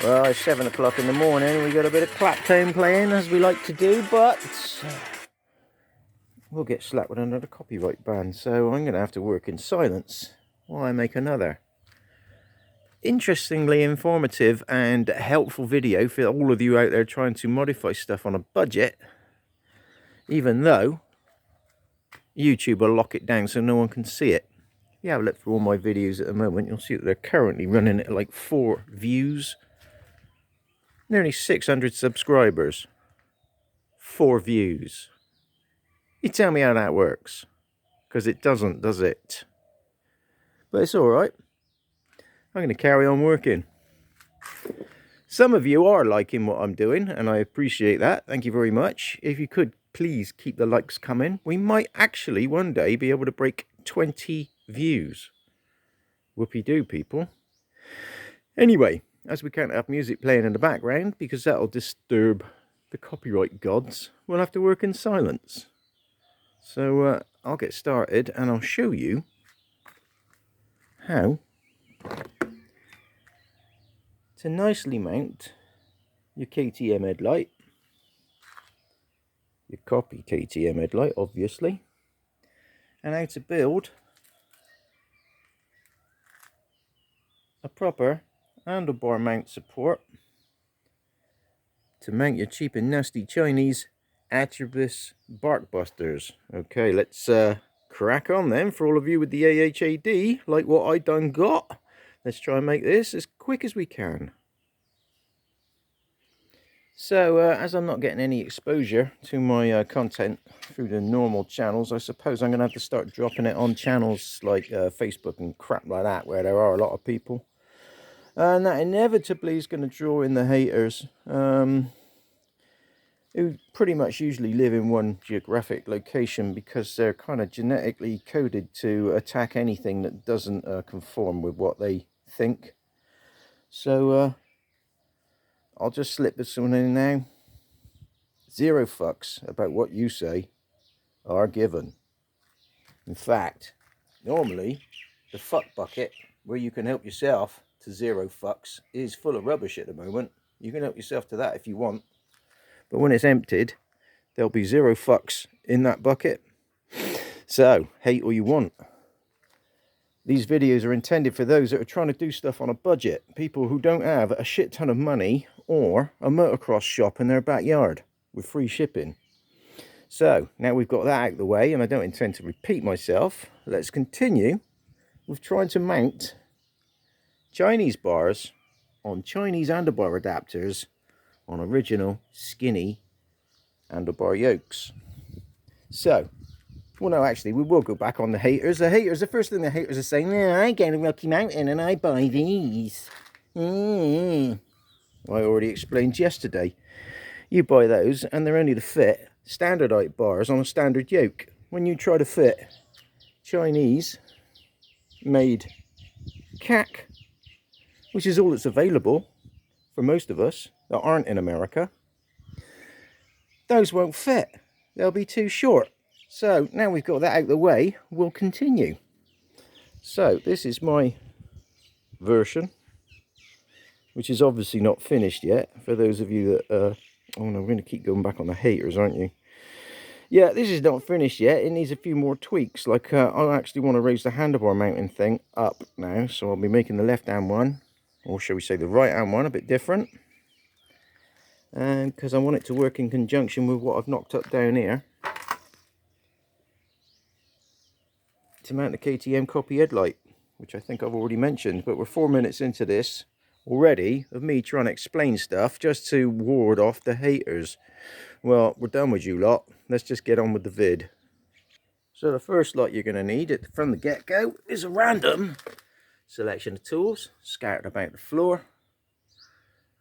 Well, it's 7 o'clock in the morning. We got a bit of claptone playing, as we like to do, but we'll get slapped with another copyright ban. So I'm going to have to work in silence while I make another interestingly informative and helpful video for all of you out there trying to modify stuff on a budget, even though YouTube will lock it down so no one can see it. If you have a look through all my videos at the moment, you'll see that they're currently running at like 4 views. Nearly 600 subscribers. 4 views. You tell me how that works. Because it doesn't, does it? But it's alright. I'm going to carry on working. Some of you are liking what I'm doing, and I appreciate that. Thank you very much. If you could please keep the likes coming, we might actually one day be able to break 20 views. Whoopie-doo, people. Anyway, as we can't have music playing in the background because that'll disturb the copyright gods, we'll have to work in silence. So I'll get started and I'll show you how to nicely mount your KTM headlight, your copy KTM headlight obviously, and how to build a proper handlebar mount support to mount your cheap and nasty Chinese Attribus Barkbusters. Okay, let's crack on then. For all of you with the AHAD, like what I done got, let's try and make this as quick as we can. So, as I'm not getting any exposure to my content through the normal channels, I suppose I'm going to have to start dropping it on channels like Facebook and crap like that, where there are a lot of people. And that inevitably is going to draw in the haters, who pretty much usually live in one geographic location because they're kind of genetically coded to attack anything that doesn't conform with what they think. So I'll just slip this one in now. 0 fucks about what you say are given. In fact, normally the fuck bucket where you can help yourself to 0 fucks is full of rubbish at the moment. You can help yourself to that if you want, but when it's emptied there'll be 0 fucks in that bucket. So hate all you want. These videos are intended for those that are trying to do stuff on a budget, people who don't have a shit ton of money or a motocross shop in their backyard with free shipping. So now we've got that out of the way, and I don't intend to repeat myself, let's continue with trying to mount Chinese bars on Chinese handlebar adapters on original skinny handlebar yokes. So, well no, actually we will go back on the haters. The first thing the haters are saying, yeah, I go to Rocky Mountain and I buy these. I already explained yesterday. You buy those and they're only to fit standard height bars on a standard yoke. When you try to fit Chinese made CAC, which is all that's available for most of us that aren't in America, those won't fit. They'll be too short. So now we've got that out of the way, we'll continue. So this is my version, which is obviously not finished yet. For those of you that oh no, we're going to keep going back on the haters, aren't you? Yeah, this is not finished yet. It needs a few more tweaks. Like I actually want to raise the handlebar mounting thing up now, so I'll be making the left hand one, or shall we say the right hand one, a bit different. And because I want it to work in conjunction with what I've knocked up down here to mount the KTM copy headlight, which I think I've already mentioned. But we're 4 minutes into this already of me trying to explain stuff just to ward off the haters. Well, we're done with you lot. Let's just get on with the vid. So the first lot you're going to need from the get-go is a random selection of tools scattered about the floor,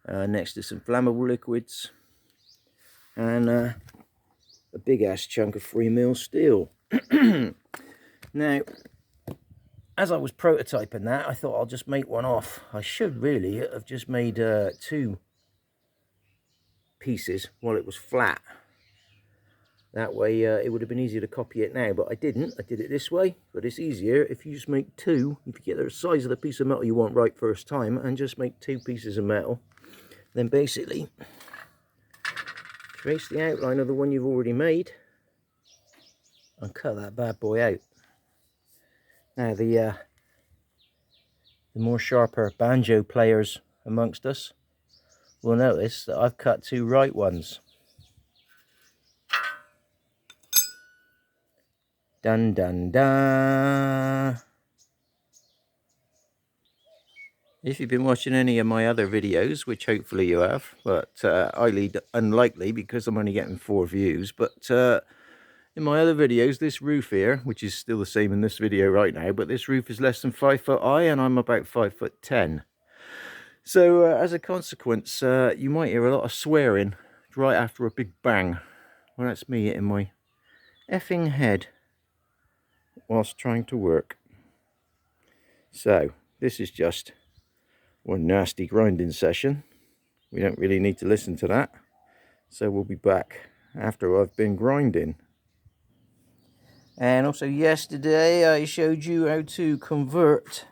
next to some flammable liquids, and a big ass chunk of 3mm steel. Now, as I was prototyping that, I thought I'll just make one off. I should really have just made 2 pieces while it was flat. That way it would have been easier to copy it now, but I didn't. I did it this way, but it's easier if you just make two. If you get the size of the piece of metal you want right first time and just make two pieces of metal, then basically trace the outline of the one you've already made and cut that bad boy out. Now the more sharper banjo players amongst us will notice that I've cut two right ones. Dun dun dun. If you've been watching any of my other videos, which hopefully you have, but highly unlikely because I'm only getting 4 views, but in my other videos, this roof here, which is still the same in this video right now, but this roof is less than 5 foot high and I'm about 5'10". So as a consequence, you might hear a lot of swearing right after a big bang. Well, that's me hitting my effing head whilst trying to work. So this is just one nasty grinding session. We don't really need to listen to that. So we'll be back after I've been grinding. And also yesterday I showed you how to convert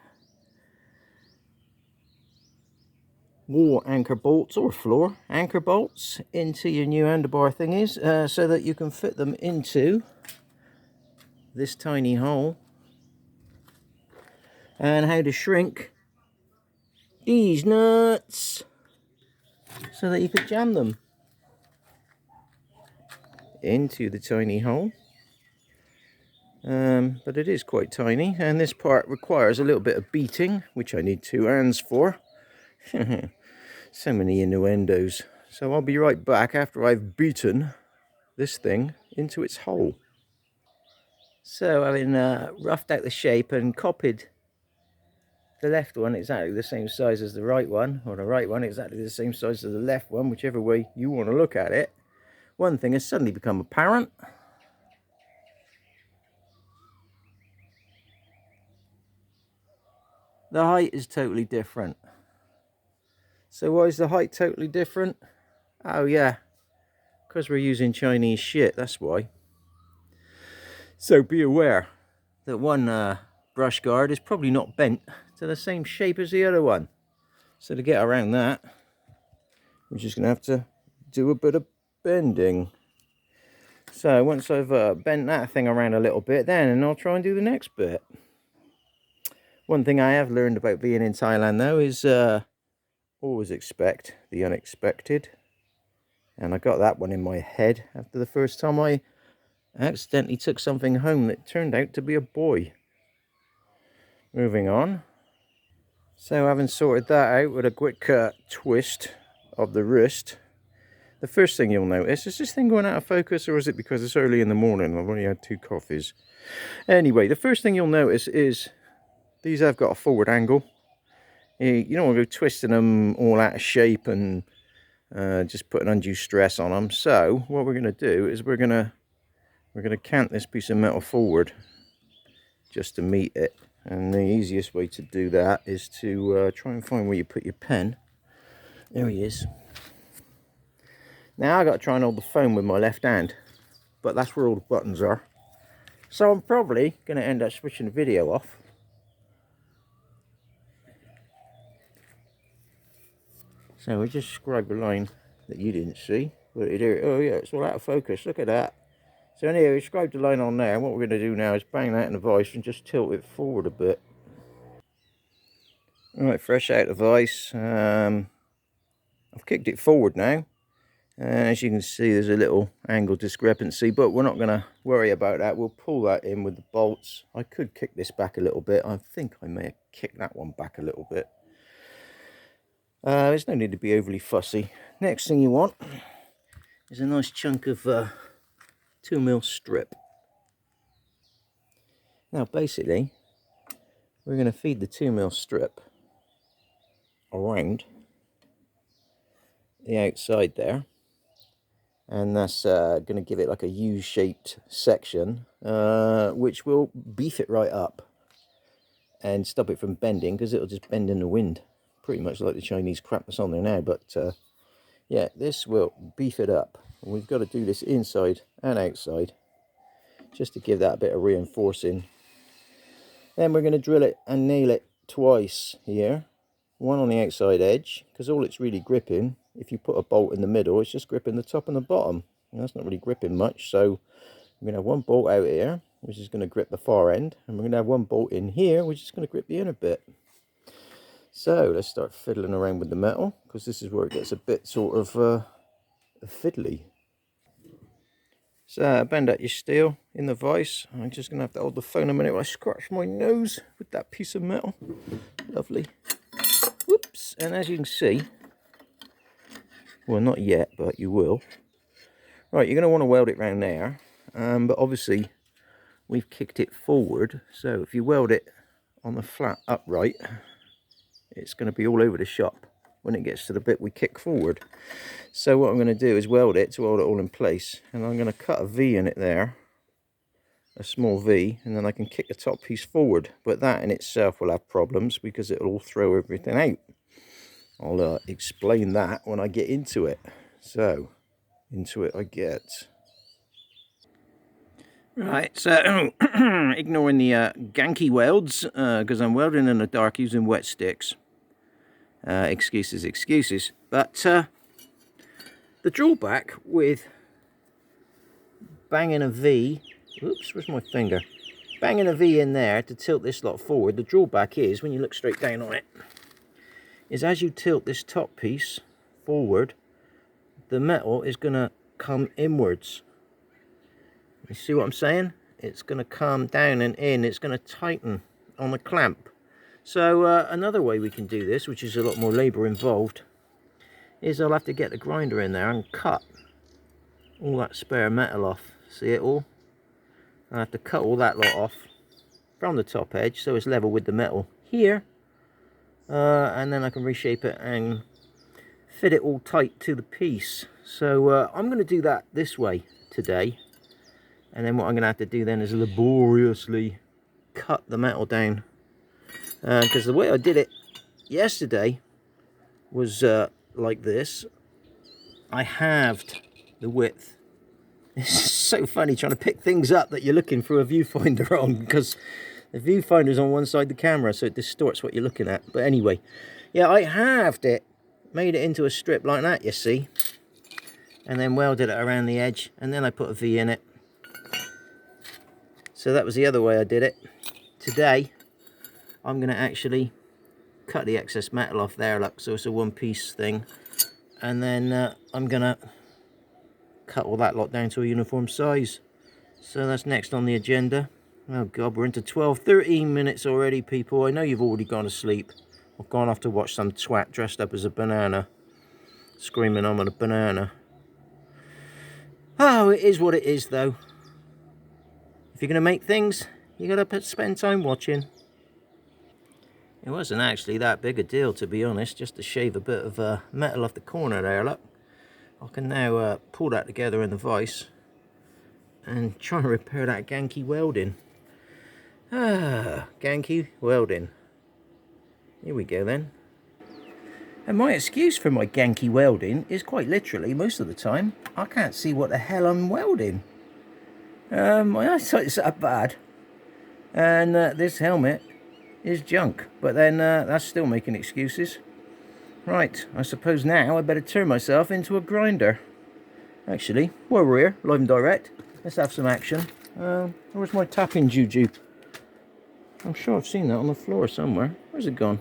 wall anchor bolts or floor anchor bolts into your new handlebar thingies so that you can fit them into this tiny hole, and how to shrink these nuts so that you could jam them into the tiny hole. But it is quite tiny, and this part requires a little bit of beating, which I need 2 hands for. So many innuendos. So I'll be right back after I've beaten this thing into its hole. So having roughed out the shape and copied the left one exactly the same size as the right one, or the right one exactly the same size as the left one, whichever way you want to look at it, one thing has suddenly become apparent. The height is totally different. So why is the height totally different? Oh yeah, because we're using Chinese shit, that's why. So be aware that one brush guard is probably not bent to the same shape as the other one. So to get around that, we're just going to have to do a bit of bending. So once I've bent that thing around a little bit, then I'll try and do the next bit. One thing I have learned about being in Thailand though is always expect the unexpected. And I got that one in my head after the first time I accidentally took something home that turned out to be a boy. Moving on. So having sorted that out with a quick twist of the wrist, the first thing you'll notice, is this thing going out of focus, or is it because it's early in the morning? I've only had 2 coffees. Anyway, the first thing you'll notice is these have got a forward angle. You don't want to go twisting them all out of shape and just put an undue stress on them. So what we're going to do is we're going to cant this piece of metal forward just to meet it. And the easiest way to do that is to try and find where you put your pen. There he is. Now I've got to try and hold the phone with my left hand, but that's where all the buttons are. So I'm probably going to end up switching the video off. So we just scribed a line that you didn't see. But oh yeah, it's all out of focus, look at that. So anyway, we scribed a line on there, and what we're going to do now is bang that in the vise and just tilt it forward a bit. Alright, fresh out of the vise. I've kicked it forward now. And as you can see, there's a little angle discrepancy, but we're not going to worry about that. We'll pull that in with the bolts. I could kick this back a little bit. I think I may have kicked that one back a little bit. There's no need to be overly fussy. Next thing you want is a nice chunk of 2mm strip. Now basically, we're going to feed the 2mm strip around the outside there. And that's going to give it like a U-shaped section, which will beef it right up and stop it from bending, because it'll just bend in the wind, pretty much like the Chinese crap that's on there now. But Yeah, this will beef it up. And we've got to do this inside and outside just to give that a bit of reinforcing. Then we're going to drill it and nail it twice here. One on the outside edge, because all it's really gripping, if you put a bolt in the middle, it's just gripping the top and the bottom. And that's not really gripping much, so we're going to have one bolt out here, which is going to grip the far end, and we're going to have one bolt in here, which is going to grip the inner bit. So let's start fiddling around with the metal, because this is where it gets a bit sort of fiddly. So bend out your steel in the vise. I'm just going to have to hold the phone a minute while I scratch my nose with that piece of metal. Lovely. Whoops, and as you can see, well, not yet, but you will. Right, you're going to want to weld it round there, but obviously we've kicked it forward, so if you weld it on the flat upright, it's going to be all over the shop when it gets to the bit we kick forward. So what I'm going to do is weld it to hold it all in place, and I'm going to cut a V in it there, a small V, and then I can kick the top piece forward, but that in itself will have problems because it'll all throw everything out. I'll explain that when I get into it. So, into it I get. Right, so ignoring the ganky welds, because I'm welding in the dark using wet sticks. Excuses, excuses. But the drawback with banging a V, oops, where's my finger? Banging a V in there to tilt this lot forward, the drawback is, when you look straight down on it, is as you tilt this top piece forward, the metal is going to come inwards. You see what I'm saying? It's going to come down and in. It's going to tighten on the clamp. So another way we can do this, which is a lot more labour involved, is I'll have to get the grinder in there and cut all that spare metal off. See it all? I have to cut all that lot off from the top edge so it's level with the metal here. And then I can reshape it and fit it all tight to the piece. So I'm going to do that this way today, and then what I'm going to have to do then is laboriously cut the metal down, because the way I did it yesterday was like this. I halved the width. It's so funny trying to pick things up that you're looking through a viewfinder on, because the viewfinder's on one side of the camera, so it distorts what you're looking at. But anyway, yeah, I halved it, made it into a strip like that, you see, and then welded it around the edge, and then I put a V in it. So that was the other way I did it. Today, I'm going to actually cut the excess metal off there, look, so it's a one-piece thing, and then I'm going to cut all that lot down to a uniform size. So that's next on the agenda. Oh god, we're into 13 minutes already, people. I know you've already gone to sleep. I've gone off to watch some twat dressed up as a banana, screaming I'm on a banana. Oh, it is what it is, though. If you're going to make things, you got to spend time watching. It wasn't actually that big a deal, to be honest, just to shave a bit of metal off the corner there, look. I can now pull that together in the vise and try and repair that ganky welding. Ganky welding. Here we go then. And my excuse for my ganky welding is quite literally, most of the time, I can't see what the hell I'm welding. My eyesight's that bad. And this helmet is junk. But then that's still making excuses. Right, I suppose now I better turn myself into a grinder. Actually, while we're here, live and direct, let's have some action. Where's my tapping juju? I'm sure I've seen that on the floor somewhere. Where's it gone?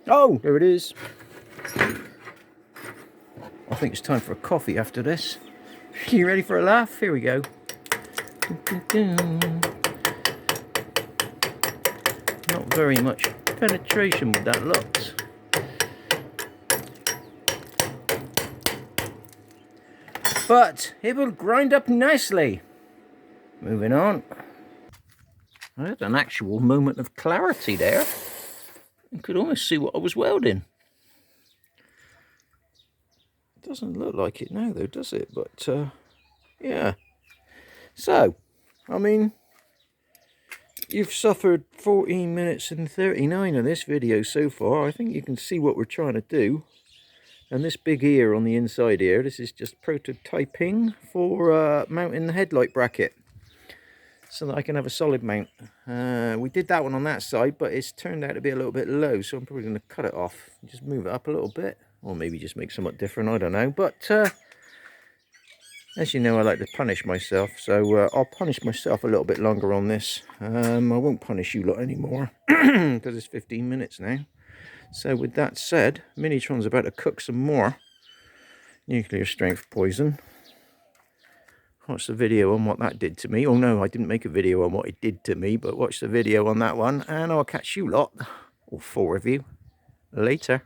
Oh, there it is. I think it's time for a coffee after this. You ready for a laugh? Here we go. Not very much penetration with that lot. But it will grind up nicely. Moving on. I had an actual moment of clarity there. You could almost see what I was welding. It doesn't look like it now though, does it? But yeah. So, I mean, you've suffered 14 minutes and 39 of this video so far. I think you can see what we're trying to do. And this big ear on the inside here, this is just prototyping for mounting the headlight bracket, so that I can have a solid mount. We did that one on that side, but it's turned out to be a little bit low, so I'm probably going to cut it off, just move it up a little bit, or maybe just make somewhat different, I don't know. But as you know, I like to punish myself, so I'll punish myself a little bit longer on this. I won't punish you lot anymore, because it's 15 minutes now. So with that said, Minitron's about to cook some more nuclear strength poison. Watch the video on what that did to me. Oh no, I didn't make a video on what it did to me, but watch the video on that one, and I'll catch you lot, all 4 of you, later.